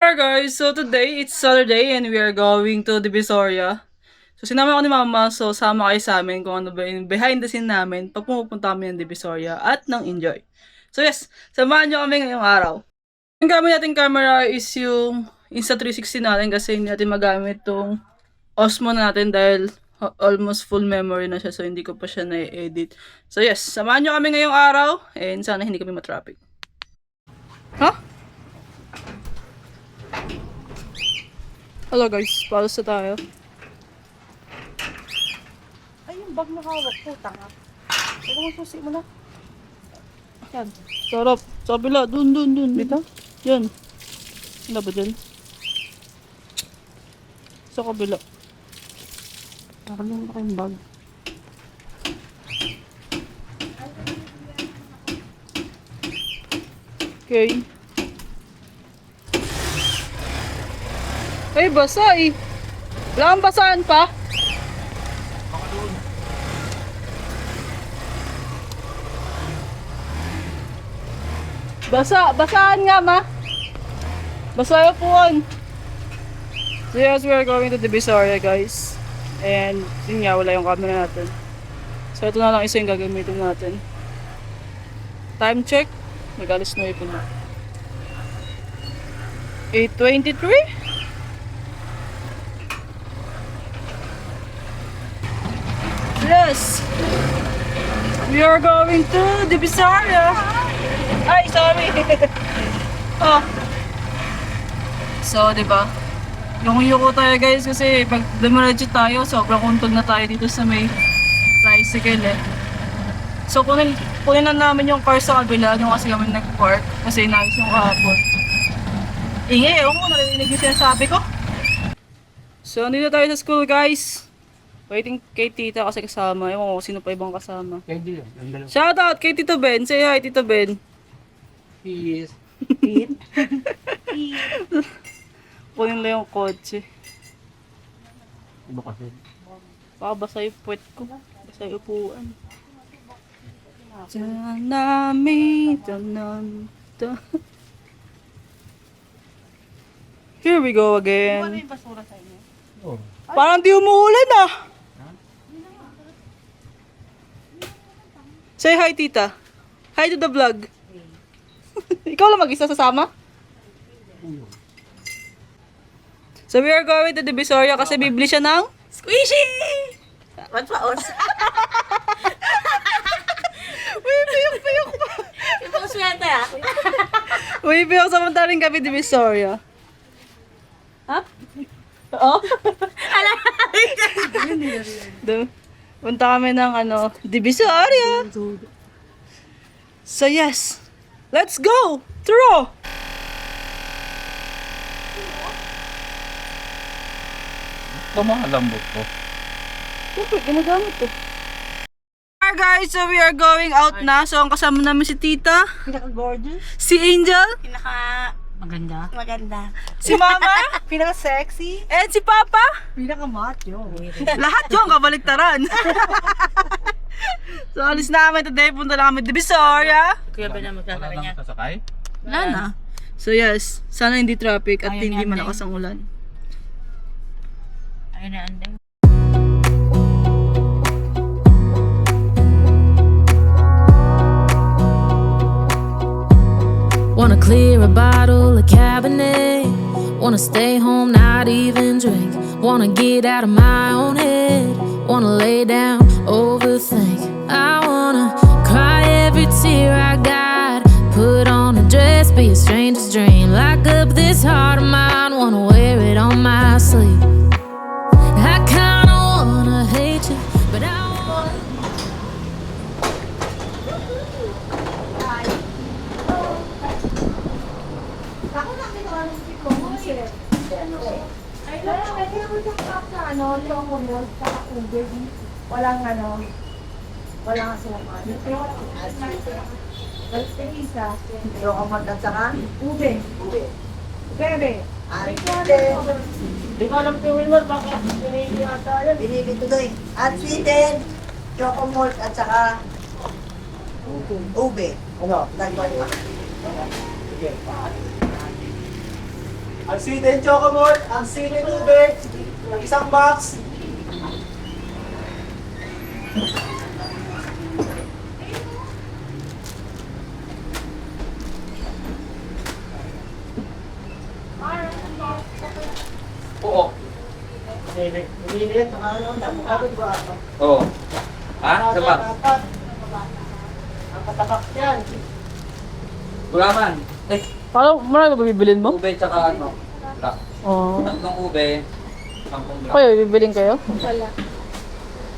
Hi guys, so today it's Saturday and we are going to Divisoria. So sinama ko ni Mama, so sama kayo sa amin kung ano ba yung behind the scene namin pag pumupunta kami ng Divisoria at ng enjoy. So yes, samahan nyo kami ngayong araw. Ang gamit natin camera is yung Insta360 natin kasi hindi natin magamit tong Osmo natin dahil almost full memory na siya so hindi ko pa siya na-edit. So yes, samahan nyo kami ngayong araw and sana hindi kami matraffic. Huh? Hello guys, palos na tayo. Ay, yung bag na hawak ko, tanga. Pero mo susi mo na. Yan. Sarap. Sa kabila. Dun. Dito? Yan. Ano ba dyan? Sa kabila. Nakalimutan ko yung bag. Okay. Ay, basa eh. Wala kang basahan pa. Basahan nga ma. Basa yung upuan. So yes, we are going to Divisoria guys. And yun nga, wala yung camera natin. So ito na lang isa yung gagamitin natin. Time check. Nag-alis na ipon na. 8:23? Yes! We are going to Divisoria! Ay, sorry! Oh. So, diba? Yung tayo guys kasi pag dumiretso tayo, sobrang untog na tayo dito sa may tricycle eh. So, kunin na namin yung car sa kabila, yung kasi kami nag-park kasi inayos yung kahapon. Ingay, ewan ko, narinig yung sinasabi ko. So, nandito tayo sa school guys. Waiting kay tita kasi kasama. Ewan ko sino pa ibang kasama. Kaya di yan, ang dalawa. Shout out kay Tito Ben. Say hi, Tito Ben. Yes. Pin. Kunin lang yung kotse. Iba kasi. Baka basa yung puwet ko. Basa yung upuan. Janami, tanan, Here we go Ano again. yung basura sa inyo? Oo. Parang di umuulan ah. Say hi, tita. Hi to the vlog. Ikaw lang mag-isa sasama? So we are going to Divisoria kasi bibili siya ng Squishy! What paos? Uy, piyok pa. Yung mga swerte ah. Uy, piyok samantaling kami Divisoria. Ha? Oo? Punta kami ng Divisoria. So yes, let's go! Turo! Ito mga lambot ko. Siyempre, ginagamit to. Alright guys, so we are going out na. So ang kasama namin si Tita, Pinaka-gorgeous. si Angel, Maganda. si Mama, Pinaka-sexy. and si Papa. Pinaka-macho. Lahat yung kabaliktaran. So alis namin today, punta na kami Divisoria. Kuya ba na magkakaroon niya? Sasakay? Wala na. So yes, sana hindi traffic at Ayaw hindi niya, malakas ang ulan. Ayun na, andeng. Wanna clear a bottle of Cabernet. Wanna stay home, not even drink. Wanna get out of my own head. Wanna lay down, overthink. I wanna cry every tear I got. Put on a dress, be a stranger's dream. Lock up this heart of mine, wanna wear it on my sleeve. I kinda wanna hate you, but I wanna. Ako na kinawalan si Komo si ay, pwede naman yung cup na chocolate, saka Uber. Walang walang asuman. Tapos isa. Chocolate at saka Ube. Bebe. Di ko alam si Wilmer, baka pinili ata yan. Pinili ko doon. At sweetened, chocolate at saka ube. Ano? Dagdag pa. Sige. Ang sweetened chocomalt, ang sweetened ube, isang box. Oo. Nililit, ano, tapos ba ako? Oo. Ha? Sabak. Ang katabak yan. Gulaman. Eh, Parang marami ba bibilin mo? ube tsaka ano? Black. Oo. Tatlong ube. 10 black. Kayo, bibilin kayo? Wala.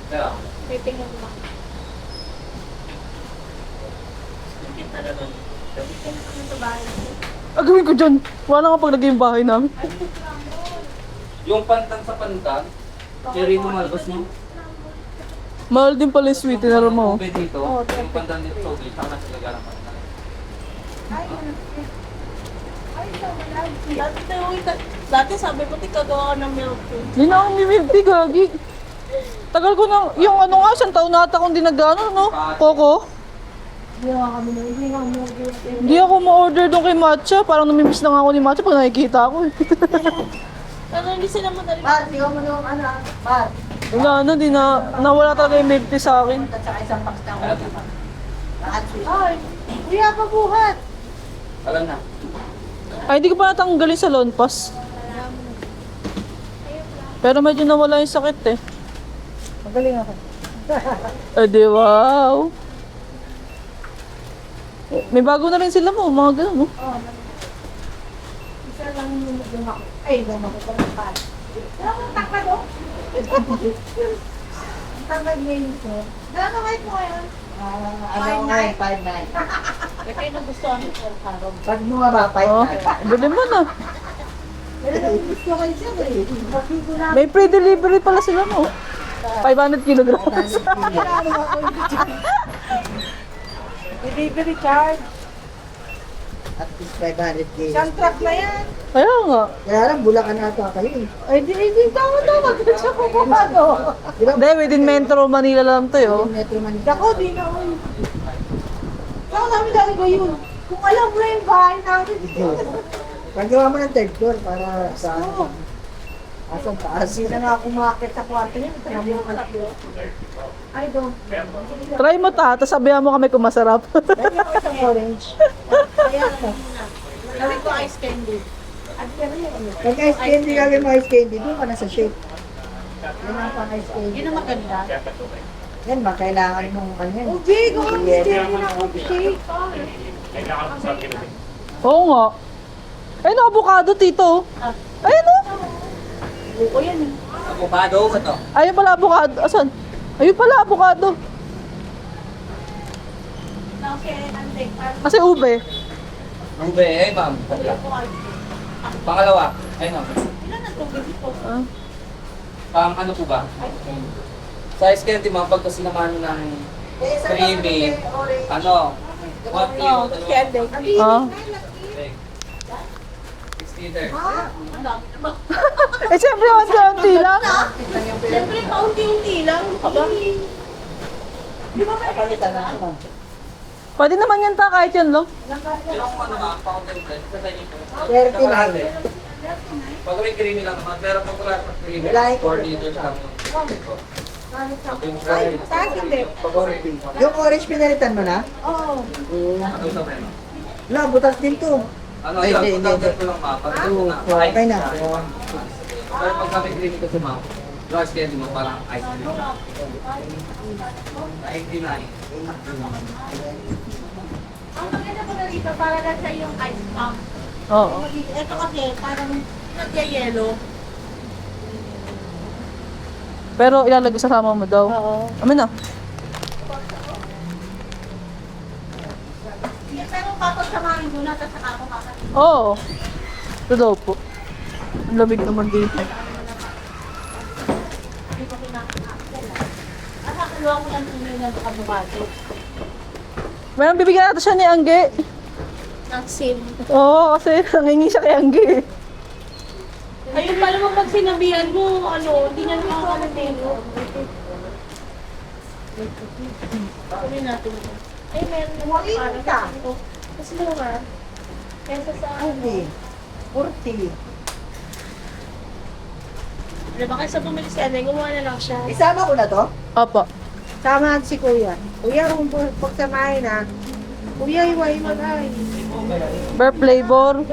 Kaya, Titingnan mo. Gawin ko dyan. Wala nga pag naging bahay namin. yung pantan sa pantan, cherry mo malbas mo. Mahal din pala yung sweetener mo. Ube dito, yung pantan dito, ube, saka sa laga ng pantan. Dati sabi ko, gagawa ka ng milk tea. Hindi na ako milk tea, gagi. Tagal ko na, yung ano nga, isang taon na ata akong dinagano, no? Coco. Hindi ako ma-order doon kay Matcha. Parang namimiss na nga ako ni Matcha pag nakikita ako. Pero hindi sila madali. Bar, tingnan mo yung ano, bar. Wala na, di na, nawala talaga yung milk tea sa akin. At saka isang box ng lahat sweet. Ay, kuya, pabuhat. Alam na. Ay, hindi ko pa natanggalin sa Lone Pass. Pero medyo nawala yung sakit eh. Magaling ako. Eh di wow. May bago na rin sila mo, mga ganun, no? Isa lang yung ako. Ay, gano'n ko pa ng pan. Wala kang takad, oh. Ang tanggal ngayon ko. Gano'n kahit mo ngayon? Ano ngayon, 5'9". Kaya nagustuhan ko sa karong. Pag bumaba, Oh, 5'9". bili mo na. Pero gusto ko siya eh. Bakit ko na. May free delivery pala sila mo. 500 kilograms. Delivery charge. At least 500K. Isang truck na yan. Kaya nga. Kaya lang, Bulacan ata kayo eh. Ay, di tama. Bakit siya kukuha, no? Di ba? Hindi, within Metro Manila lang to, yo. Metro Manila. Ako, di na ako. Saan namin dali ko yun? Kung alam mo na yung bahay namin. Pagawa mo ng third floor para sa ano. Asang taas. Hindi na nga ako makakit sa kwarto niya. Tingnan mo ang tatlo. Ay, don't. Try mo ta, tapos sabihan mo kami kung masarap. Dahil ako isang orange. Kaya ano. Gawin ko ice candy. At pero yun. Pag ice candy gagawin mo ice candy, doon ka na sa shape. Yan ang pang ice candy. Yun ang maganda. Yan ba, kailangan mong ano yan. Ubi, gawin ice candy na shake. Oo nga. Ayun, avocado, tito. Ayun, oh. Buko yan eh. Avocado ba to? Ayun pala, avocado. Asan? Ayun pala, avocado. Okay, ante. Kasi ube. Ube, eh ma'am. Pangalawa, ayun o. Ilan ang tubig ito? Ah. Pang ano po ba? Ice candy. Sa ice candy ma'am, pag kasi naman ng creamy, ano, 1 kilo, No, candy. Ah. 60 liter. Eh, siyempre, onti-onti lang. Siyempre, paunti-unti lang. Kapalitan na ano. Pwede naman yan ta, kahit yan, lo. Yung ano ma'am, fountain blend, sa tayo po. 39. Pag may creamy lang naman, pero pag wala pa creamy, Like. 4 liters lang. Yung fry. Sa akin din. Pag orange, Yung orange pinalitan mo na? Oo. ano sa meno? Wala, butas din to. Ano Ay, yun, hindi, pag hindi. ko lang ma'am, pag Oo, na, okay na. Pero pag kami creamy kasi ma'am, yung ice candy mo parang ice cream. 99. Ang maganda ko na dito, para na sa yung ice pump. Oo. Ito kasi, parang nagyayelo. Pero ilalagay sa sama mo daw. Oo. Amin na. Pero kapag samahin mo na, tapos saka ako kakasin. Oo. Ito daw po. Ang lamig naman dito. Hindi ko kinakakasal. At nakaluwa ko lang tunay ng avocado. Mayroon bibigyan natin siya ni Angge. Ng sim. Oo, kasi nangingi siya kay Angge. Ayun pala mo pag sinabihan mo, ano, hindi niya nakakalatin. Sabi natin. Ay, meron na para sa ito. Mas mura. Kesa sa ano. 40. Diba kasi bumili si Ane, gumawa na lang siya. Isama ko na to? Opo. Sama natin si Kuya. Kuya, kung pagsamahin na, Kuya, iway mo na. Bear flavor.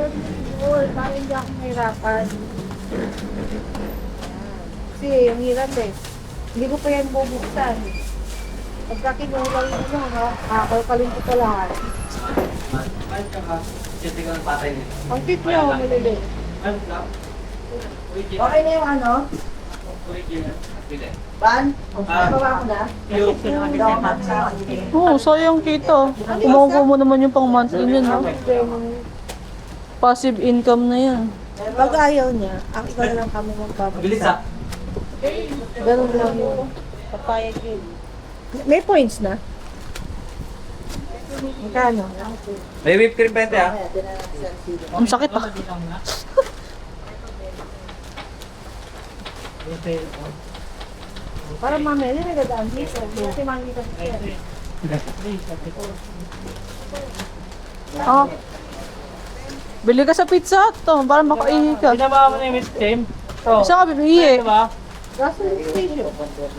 Parang hindi ako mahirapan. Kasi yung hirap eh. Hindi ko pa yan bubuksan. Pagka kinulang yun ha, kakalkalin ko pa lahat. Mahal ka ha? Siyempre ka ng patay nito. Ang tip niya, malili. Ano lang? Okay na yung ano? Original. Pwede. Ban? Ah. Bawa ko na? Oo, sayang kita. Kumukuha mo naman yung pang monthly yun, no? Passive income na yan. Pag ayaw niya, ang ikaw na lang kami magpapagsa. Bilis ha? Ganun lang yun. Papayag yun. May points na? Magkano? May whipped cream pwede ha? Ang sakit ah. Para mamaya din nagadaan dito. Kasi makikita siya. Ah. Bili ka sa pizza Hut to, para makaihi ka. Pinaba mo na yung whipped cream. Ito. Isa ka bibihi. Diba? Kaso yung tissue.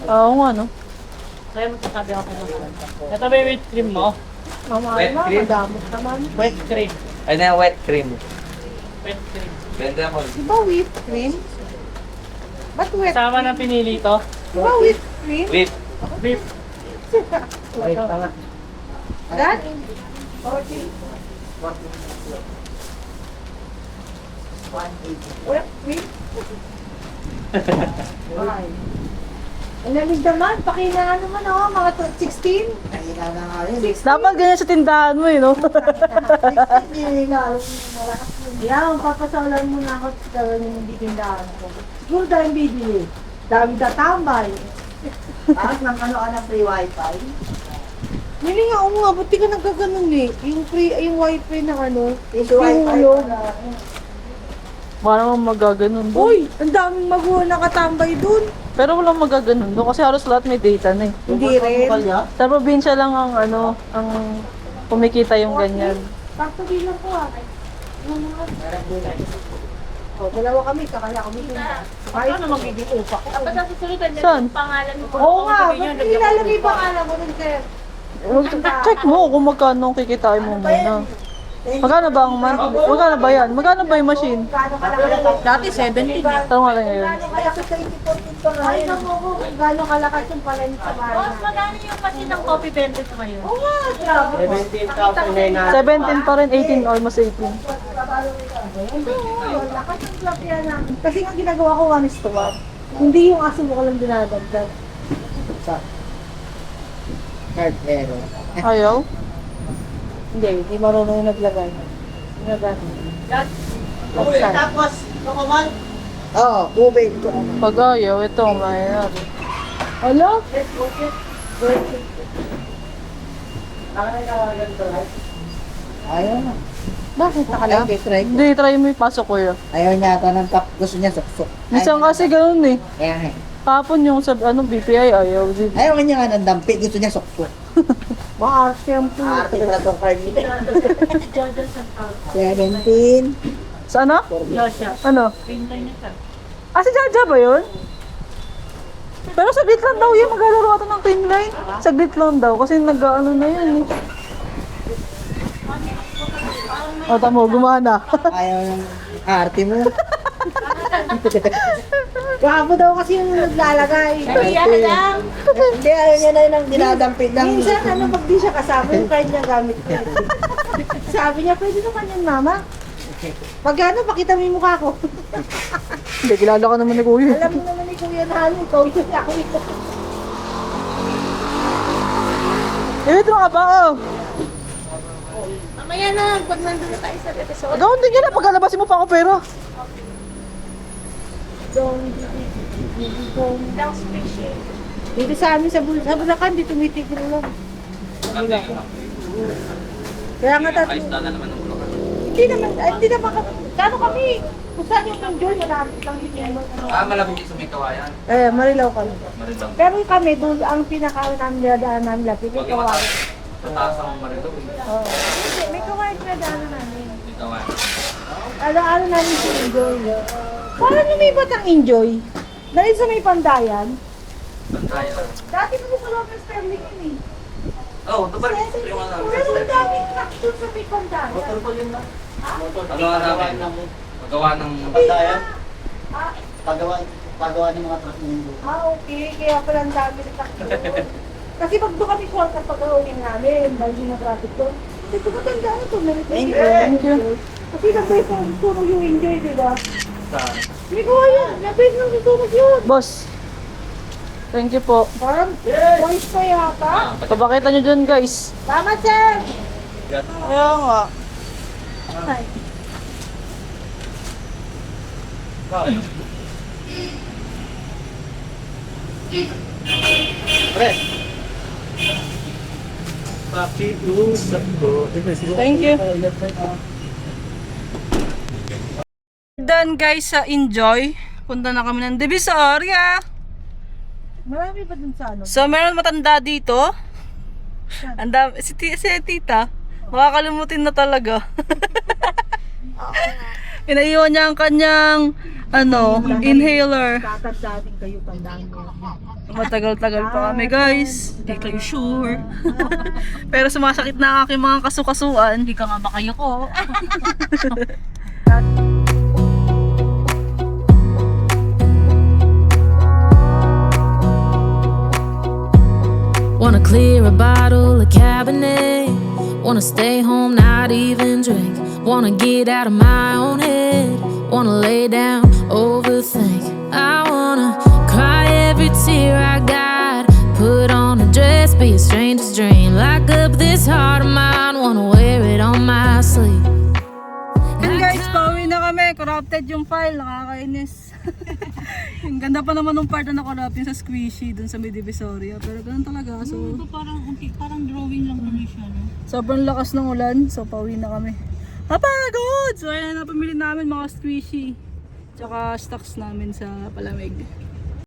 Oo nga, no? Kaya magsasabi ako ng ito ba yung whipped cream mo? Mamaya Wet na, cream? madamot naman. Wet cream. Ay na wet cream. Wet cream. Pwede mo. Di ba whipped cream? Ba't wet? Kasama ng pinili to. Di ba whipped cream? Whip. Whip. Wait, tama. That? Whipped cream? Why? Ang lamig naman, pakina naman oh, mga 16. Ay, ikaw na nga rin. Dapat ganyan sa tindahan mo, no? 16 din na. Malakas mo. Yan, papasawalan mo na ako sa gawin yung hindi tindahan ko. Siguro dahil bibili. Dami tatambay. Tapos ng ano free wifi. Nili nga, oo nga, buti ka nagkaganon eh. Yung free, yung wifi na ano. Free wifi hulog. na. Para naman magaganon doon. Uy, ang daming magulang nakatambay dun. Pero walang magaganon doon kasi halos lahat may data na eh. Hindi rin. Sa probinsya lang ang ano, ang kumikita yung ganyan. Sakto bilang ko ah. O, dalawa kami, kakaya kami dun. Kahit na magiging upak. Dapat ang susunod na Saan? yung pangalan mo. Oo nga, ba't nilalagay pa alam mo dun sir? Check mo kung magkano ang kikitain mo muna. Magkano ba ang magkano ba yan? Magkano ba yung machine? Gaano kalakas? Dati 17. Tanong nga lang ngayon. Gaano kalakas sa 80% pa nga? Ay, naku, gaano kalakas yung pala yung sa bahay Boss, magkano yung machine ng copy 20 mo ngayon? Oo nga, grabe. 17,900. 17 pa rin, 18, almost 18. Lakas ng club yan ah. Kasi ang ginagawa ko 1 is to 1. Hindi yung aso mo ko lang dinadagdag. Card error. Ayaw? Hindi marunong yung naglagay. Tapos, kukuman? Oo, tubig. Pag ayaw, ito, mahirap. Ano? Ayaw na. Bakit Ayaw, nakalagay? try ko. Hindi, try mo ipasok ko yun. Ayaw niya ata ng tap. Gusto niya suksok. Minsan kasi ganun eh. Kaya nga. Kapon yung sa ano, BPI, ayaw din. Ayaw niya nga ng dampi. Gusto niya suksok. Maarte ang Arte pala itong card nito. 17. Sa ano? Joshua. Ano? Ah, si Jaja ba yun? Pero saglit lang daw yun, maglalaro ata ng cream line. Saglit lang daw, kasi nag-ano na yun eh. O, tamo, gumana. Ayaw ng arte mo. Gabo daw kasi yung naglalagay. lang. Hindi, ayaw niya na yun ang dinadampi ng... Minsan, ano, pag di siya kasama, yung card niya gamit ko. Sabi niya, pwede naman yun, mama. Pag ano, pakita mo yung mukha ko. Hindi, kilala ka naman ni Kuya. Alam mo naman ni Kuya na ano, ikaw yun ako ito. Ito nga ba, oh. Mamaya na, pag nandun na tayo sa episode. Gawin din yan, pagkalabasin mo pa ako pera. Dito sa amin sa Bulacan, di tumitigil lang. Kaya nga tatlo. Ayos na naman ng ulo ka. Hindi naman kano kami? Kung saan yung enjoy, malapit lang din yung Malapit yung sumikawayan. Marilaw kami. Marilog. Pero kami, doon ang pinaka namin nadaan namin lapit, may Huwag yung kawain. mataas ang marilog. Oo. Hindi, may kawain na daanan namin. Sumikawayan. Ano namin si enjoy. Parang lumibat ang enjoy. Dahil sa may pandayan, Bantayan. dati ko sa Lopez Sterling yun eh. Oh, ito pa rin. Yung ano. Pero ang daming truck doon sa may pandayan. Magawa namin. Magawa ng... Bantayan. Ah, Pagawa ng mga truck ninyo. okay. Kaya pala ang dami ng truck doon. Kasi pag doon kami shortcut pag-uwi namin, dahil yung traffic doon. Ito ba tanda ito? Thank you. Kasi nabay ko sunog yung enjoy, di ba? Hindi ko yan. Nabay ko sunog yun. Boss. Thank you po. Parang voice pa yata. Pabakita nyo dyan guys. Tama, sir! Kaya nga. Ay. Pre! Pakiusap ko. Thank you. Done guys sa Enjoy. Punta na kami ng Divisoria. Marami pa dun sa ano? So meron matanda dito. Ang dami, si tita. Makakalimutin na talaga. Inaiwan niya ang kanyang inhaler. Tatanda din kayo, tandaan mo. Matagal-tagal pa kami guys. Hindi kayo sure. Pero sumasakit na ang aking mga kasukasuan. Hindi ka nga makayo ko. Wanna clear a bottle of Cabernet. Wanna stay home, not even drink. Wanna get out of my own head. Wanna lay down, overthink. I wanna cry every tear I got. Put on a dress, be a stranger's dream. Lock up this heart of mine. Wanna wear it on my sleeve. And guys, pauwi na kami. Corrupted yung file. Nakakainis. Ang ganda pa naman ng part na na-corrupt yung sa squishy dun sa may Divisoria. Pero ganun talaga. So, Parang drawing lang kami siya, no? sobrang lakas ng ulan. So, pauwi na kami. Hapagod! So, ayan na pamili namin mga squishy. Tsaka stocks namin sa palamig.